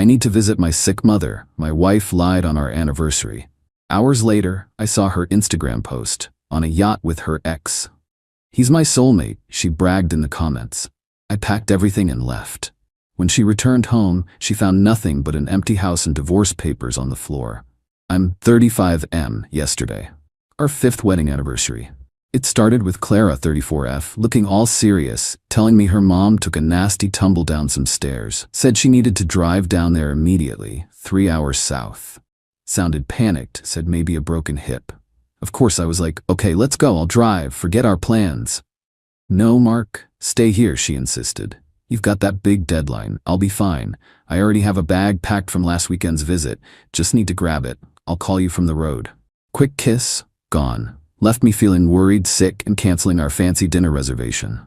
I need to visit my sick mother. My wife lied on our anniversary. Hours later, I saw her Instagram post, on a yacht with her ex. He's my soulmate, she bragged in the comments. I packed everything and left. When she returned home, she found nothing but an empty house and divorce papers on the floor. I'm 35M yesterday. Our 5th wedding anniversary. It started with Clara, 34F, looking all serious, telling me her mom took a nasty tumble down some stairs, said she needed to drive down there immediately, 3 hours south. Sounded panicked, said maybe a broken hip. Of course I was like, okay, let's go, I'll drive, forget our plans. No, Mark, stay here, she insisted. You've got that big deadline, I'll be fine. I already have a bag packed from last weekend's visit, just need to grab it. I'll call you from the road. Quick kiss, gone. Left me feeling worried, sick, and canceling our fancy dinner reservation.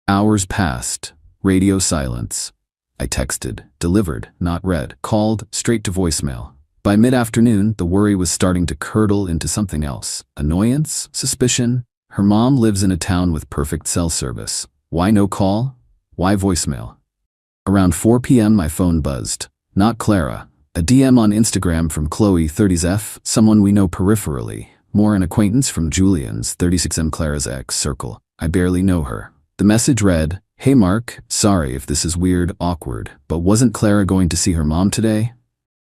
Hours passed. Radio silence. I texted, delivered, not read, called, straight to voicemail. By mid-afternoon, the worry was starting to curdle into something else. Annoyance? Suspicion? Her mom lives in a town with perfect cell service. Why no call? Why voicemail? Around 4 p.m. my phone buzzed. Not Clara. A DM on Instagram from Chloe, 30F, someone we know peripherally. More an acquaintance from Julian's, 36M, Clara's ex, circle. I barely know her. The message read, "Hey Mark, sorry if this is weird, awkward, but wasn't Clara going to see her mom today?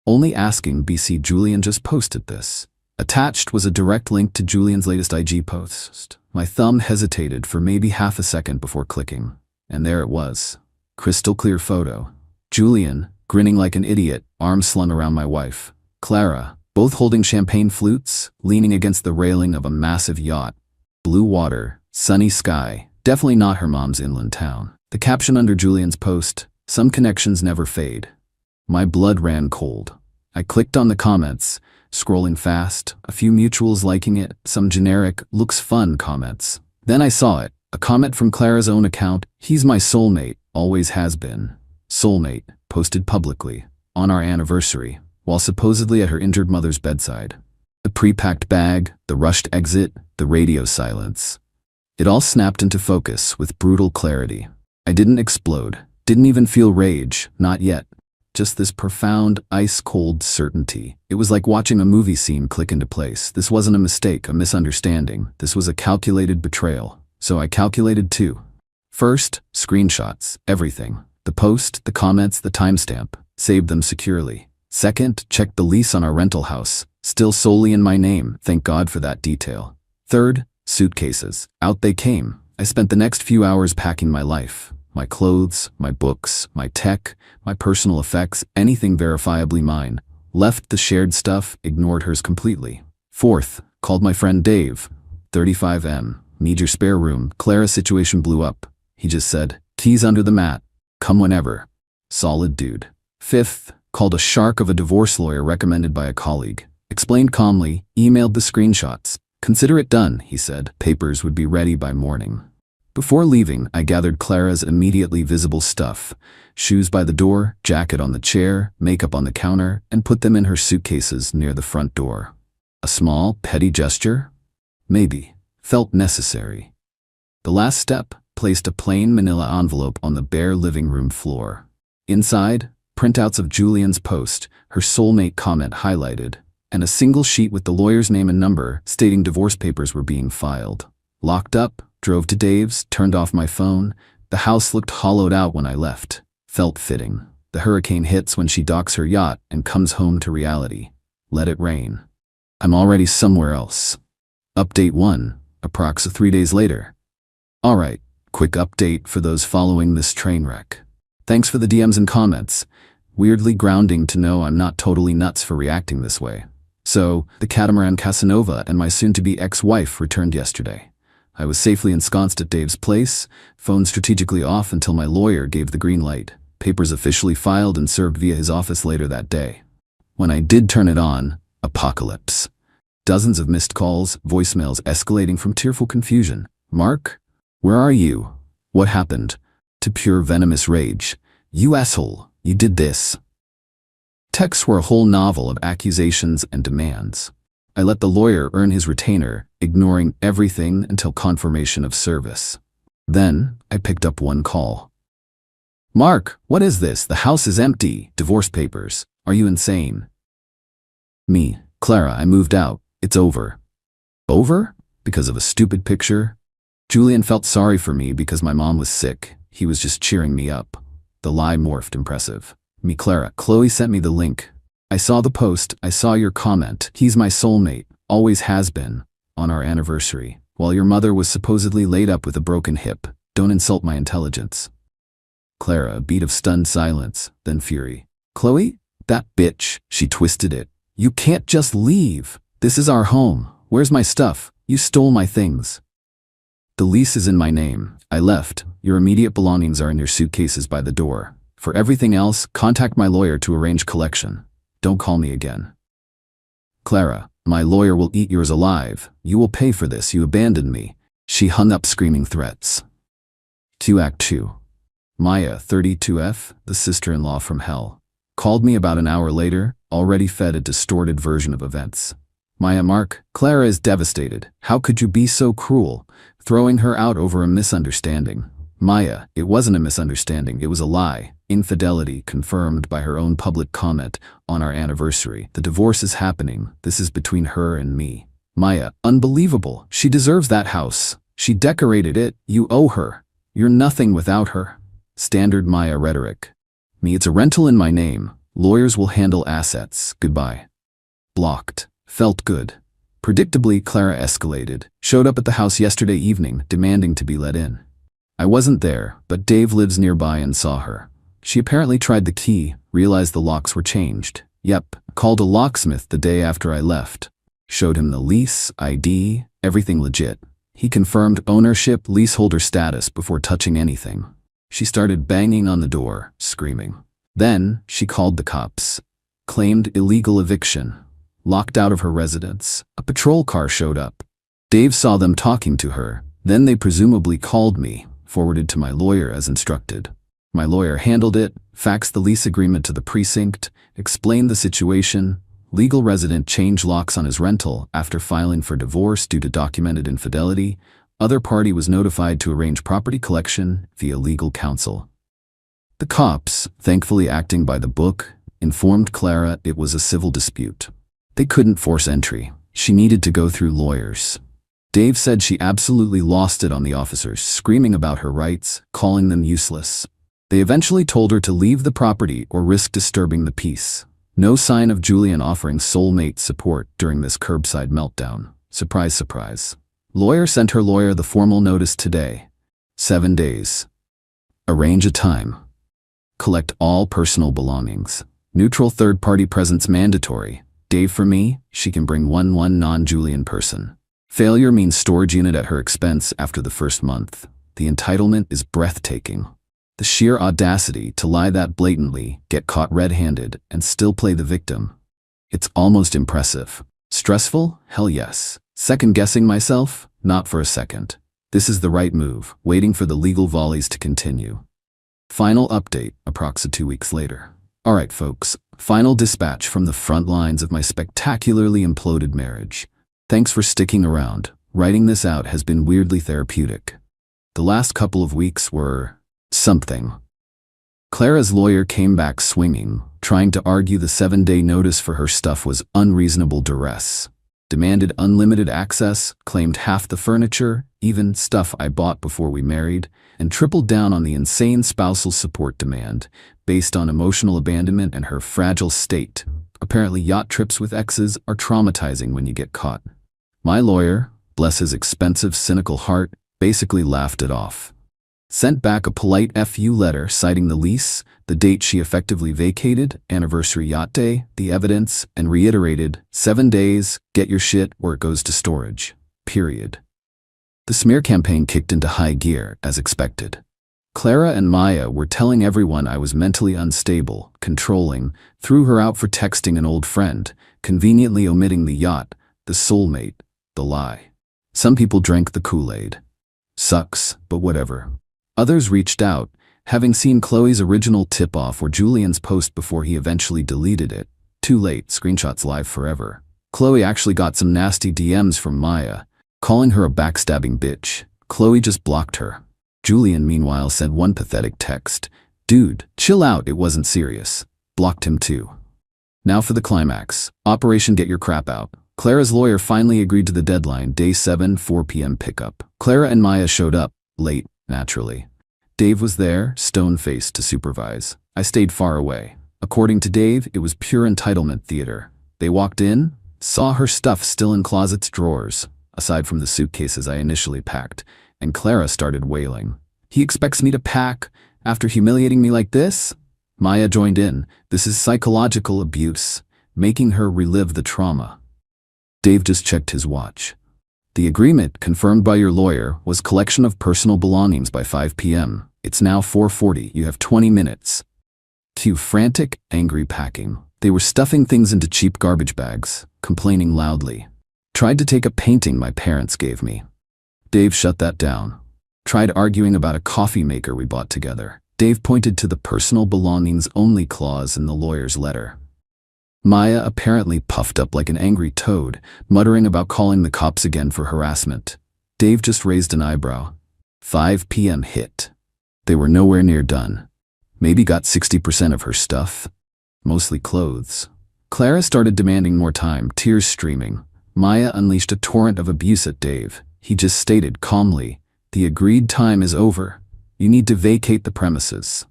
Only asking, BC Julian just posted this." Attached was a direct link to Julian's latest IG post. My thumb hesitated for maybe half a second before clicking. And there it was. Crystal clear photo. Julian, grinning like an idiot, arms slung around my wife. Clara, both holding champagne flutes, leaning against the railing of a massive yacht. Blue water, sunny sky, definitely not her mom's inland town. The caption under Julian's post, "Some connections never fade." My blood ran cold. I clicked on the comments, scrolling fast, a few mutuals liking it, some generic, looks fun comments. Then I saw it, a comment from Clara's own account, "He's my soulmate, always has been." Soulmate, posted publicly, on our anniversary, while supposedly at her injured mother's bedside. The pre-packed bag, the rushed exit, the radio silence. It all snapped into focus with brutal clarity. I didn't explode, didn't even feel rage, not yet. Just this profound, ice-cold certainty. It was like watching a movie scene click into place. This wasn't a mistake, a misunderstanding. This was a calculated betrayal. So I calculated too. First, screenshots, everything. The post, the comments, the timestamp. Saved them securely. Second, checked the lease on our rental house. Still solely in my name, thank God for that detail. Third, suitcases. Out they came. I spent the next few hours packing my life. My clothes, my books, my tech, my personal effects, anything verifiably mine. Left the shared stuff, ignored hers completely. Fourth, called my friend Dave, 35M. "Need your spare room." Clara's situation blew up. He just said, "Keys under the mat. Come whenever." Solid dude. Fifth, called a shark of a divorce lawyer recommended by a colleague. Explained calmly, emailed the screenshots. "Consider it done," he said. Papers would be ready by morning. Before leaving, I gathered Clara's immediately visible stuff. Shoes by the door, jacket on the chair, makeup on the counter, and put them in her suitcases near the front door. A small, petty gesture? Maybe. Felt necessary. The last step, placed a plain manila envelope on the bare living room floor. Inside, printouts of Julian's post, her soulmate comment highlighted, and a single sheet with the lawyer's name and number stating divorce papers were being filed. Locked up, drove to Dave's, turned off my phone. The house looked hollowed out when I left. Felt fitting. The hurricane hits when she docks her yacht and comes home to reality. Let it rain. I'm already somewhere else. Update 1, approx 3 days later. Alright, quick update for those following this train wreck. Thanks for the DMs and comments. Weirdly grounding to know I'm not totally nuts for reacting this way. So, the catamaran Casanova and my soon-to-be ex-wife returned yesterday. I was safely ensconced at Dave's place, phone strategically off until my lawyer gave the green light. Papers officially filed and served via his office later that day. When I did turn it on, apocalypse. Dozens of missed calls, voicemails escalating from tearful confusion. "Mark? Where are you? What happened?" To pure venomous rage. "You asshole, you did this." Texts were a whole novel of accusations and demands. I let the lawyer earn his retainer, ignoring everything until confirmation of service. Then, I picked up one call. Mark, what is this? The house is empty. Divorce papers. Are you insane? Me, Clara, I moved out. It's over. Over? Because of a stupid picture? Julian felt sorry for me because my mom was sick. He was just cheering me up. The lie morphed impressive. Me, Clara. Chloe sent me the link. I saw the post. I saw your comment. He's my soulmate. Always has been. On our anniversary. While your mother was supposedly laid up with a broken hip. Don't insult my intelligence. Clara, a beat of stunned silence, then fury. Chloe? That bitch. She twisted it. You can't just leave. This is our home. Where's my stuff? You stole my things. The lease is in my name. I left. Your immediate belongings are in your suitcases by the door. For everything else, contact my lawyer to arrange collection. Don't call me again. Clara, my lawyer will eat yours alive. You will pay for this. You abandoned me. She hung up screaming threats. 2 Act 2. Maya, 32F, the sister-in-law from hell, called me about an hour later, already fed a distorted version of events. Maya, Mark, Clara is devastated. How could you be so cruel? Throwing her out over a misunderstanding. Maya, it wasn't a misunderstanding, it was a lie. Infidelity confirmed by her own public comment on our anniversary. The divorce is happening. This is between her and me. Maya, unbelievable. She deserves that house. She decorated it. You owe her. You're nothing without her. Standard Maya rhetoric. Me, it's a rental in my name. Lawyers will handle assets. Goodbye. Blocked. Felt good. Predictably, Clara escalated. Showed up at the house yesterday evening, demanding to be let in. I wasn't there, but Dave lives nearby and saw her. She apparently tried the key, realized the locks were changed. Yep, called a locksmith the day after I left. Showed him the lease, ID, everything legit. He confirmed ownership, leaseholder status before touching anything. She started banging on the door, screaming. Then, she called the cops. Claimed illegal eviction. Locked out of her residence. A patrol car showed up. Dave saw them talking to her. Then they presumably called me, forwarded to my lawyer as instructed. My lawyer handled it, faxed the lease agreement to the precinct, explained the situation. Legal resident changed locks on his rental after filing for divorce due to documented infidelity. Other party was notified to arrange property collection via legal counsel. The cops, thankfully acting by the book, informed Clara it was a civil dispute. They couldn't force entry. She needed to go through lawyers. Dave said she absolutely lost it on the officers, screaming about her rights, calling them useless. They eventually told her to leave the property or risk disturbing the peace. No sign of Julian offering soulmate support during this curbside meltdown. Surprise, surprise. Lawyer sent her lawyer the formal notice today. 7 days. Arrange a time. Collect all personal belongings. Neutral third-party presence mandatory. Dave for me, she can bring one non-Julian person. Failure means storage unit at her expense after the first month. The entitlement is breathtaking. The sheer audacity to lie that blatantly, get caught red-handed, and still play the victim. It's almost impressive. Stressful? Hell yes. Second-guessing myself? Not for a second. This is the right move, waiting for the legal volleys to continue. Final update, approximately 2 weeks later. Alright folks, final dispatch from the front lines of my spectacularly imploded marriage. Thanks for sticking around. Writing this out has been weirdly therapeutic. The last couple of weeks were something. Clara's lawyer came back swinging, trying to argue the 7-day notice for her stuff was unreasonable duress. Demanded unlimited access, claimed half the furniture, even stuff I bought before we married, and tripled down on the insane spousal support demand, based on emotional abandonment and her fragile state. Apparently yacht trips with exes are traumatizing when you get caught. My lawyer, bless his expensive, cynical heart, basically laughed it off. Sent back a polite FU letter citing the lease, the date she effectively vacated, anniversary yacht day, the evidence, and reiterated, 7 days, get your shit or it goes to storage. Period. The smear campaign kicked into high gear, as expected. Clara and Maya were telling everyone I was mentally unstable, controlling, threw her out for texting an old friend, conveniently omitting the yacht, the soulmate, the lie. Some people drank the Kool-Aid. Sucks, but whatever. Others reached out, having seen Chloe's original tip-off or Julian's post before he eventually deleted it. Too late, screenshots live forever. Chloe actually got some nasty DMs from Maya, calling her a backstabbing bitch. Chloe just blocked her. Julian, meanwhile, sent one pathetic text. Dude, chill out, it wasn't serious. Blocked him too. Now for the climax. Operation Get Your Crap Out. Clara's lawyer finally agreed to the deadline, day 7, 4 p.m. pickup. Clara and Maya showed up, late, naturally. Dave was there, stone-faced, to supervise. I stayed far away. According to Dave, it was pure entitlement theater. They walked in, saw her stuff still in closets' drawers, aside from the suitcases I initially packed, and Clara started wailing. He expects me to pack after humiliating me like this? Maya joined in. This is psychological abuse, making her relive the trauma. Dave just checked his watch. The agreement, confirmed by your lawyer, was collection of personal belongings by 5 p.m. It's now 4:40. You have 20 minutes. Cue frantic, angry packing. They were stuffing things into cheap garbage bags, complaining loudly. Tried to take a painting my parents gave me. Dave shut that down. Tried arguing about a coffee maker we bought together. Dave pointed to the personal belongings only clause in the lawyer's letter. Maya apparently puffed up like an angry toad, muttering about calling the cops again for harassment. Dave just raised an eyebrow. 5 p.m. hit. They were nowhere near done. Maybe got 60% of her stuff. Mostly clothes. Clara started demanding more time, tears streaming. Maya unleashed a torrent of abuse at Dave. He just stated calmly, "The agreed time is over. You need to vacate the premises."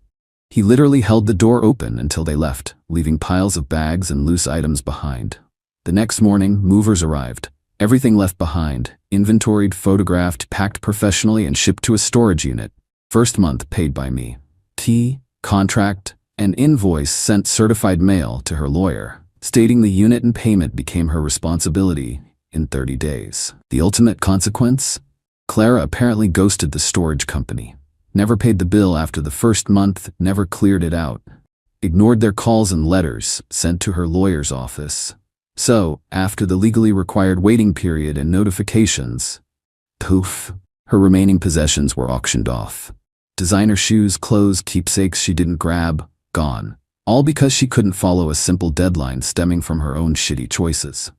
He literally held the door open until they left, leaving piles of bags and loose items behind. The next morning, movers arrived. Everything left behind, inventoried, photographed, packed professionally and shipped to a storage unit. First month paid by me. Contract, and invoice sent certified mail to her lawyer, stating the unit and payment became her responsibility in 30 days. The ultimate consequence? Clara apparently ghosted the storage company. Never paid the bill after the first month, never cleared it out. Ignored their calls and letters sent to her lawyer's office. So, after the legally required waiting period and notifications, poof, her remaining possessions were auctioned off. Designer shoes, clothes, keepsakes she didn't grab, gone. All because she couldn't follow a simple deadline stemming from her own shitty choices.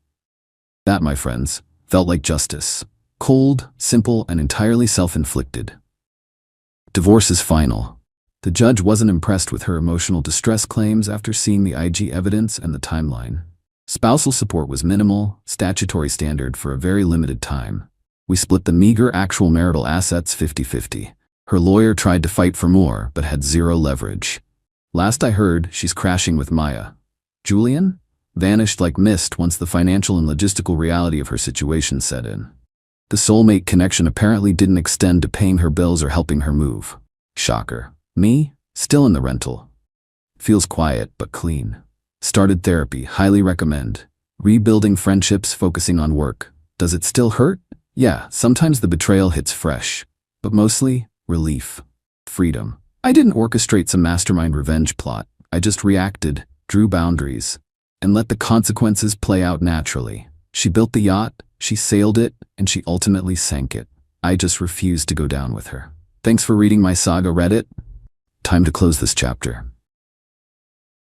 That, my friends, felt like justice. Cold, simple, and entirely self-inflicted. Divorce is final. The judge wasn't impressed with her emotional distress claims after seeing the IG evidence and the timeline. Spousal support was minimal, statutory standard for a very limited time. We split the meager actual marital assets 50-50. Her lawyer tried to fight for more, but had zero leverage. Last I heard, she's crashing with Maya. Julian? Vanished like mist once the financial and logistical reality of her situation set in. The soulmate connection apparently didn't extend to paying her bills or helping her move. Shocker. Me? Still in the rental. Feels quiet, but clean. Started therapy, highly recommend. Rebuilding friendships, focusing on work. Does it still hurt? Yeah, sometimes the betrayal hits fresh. But mostly, relief. Freedom. I didn't orchestrate some mastermind revenge plot. I just reacted, drew boundaries, and let the consequences play out naturally. She built the yacht, she sailed it, and she ultimately sank it. I just refused to go down with her. Thanks for reading my saga, Reddit. Time to close this chapter.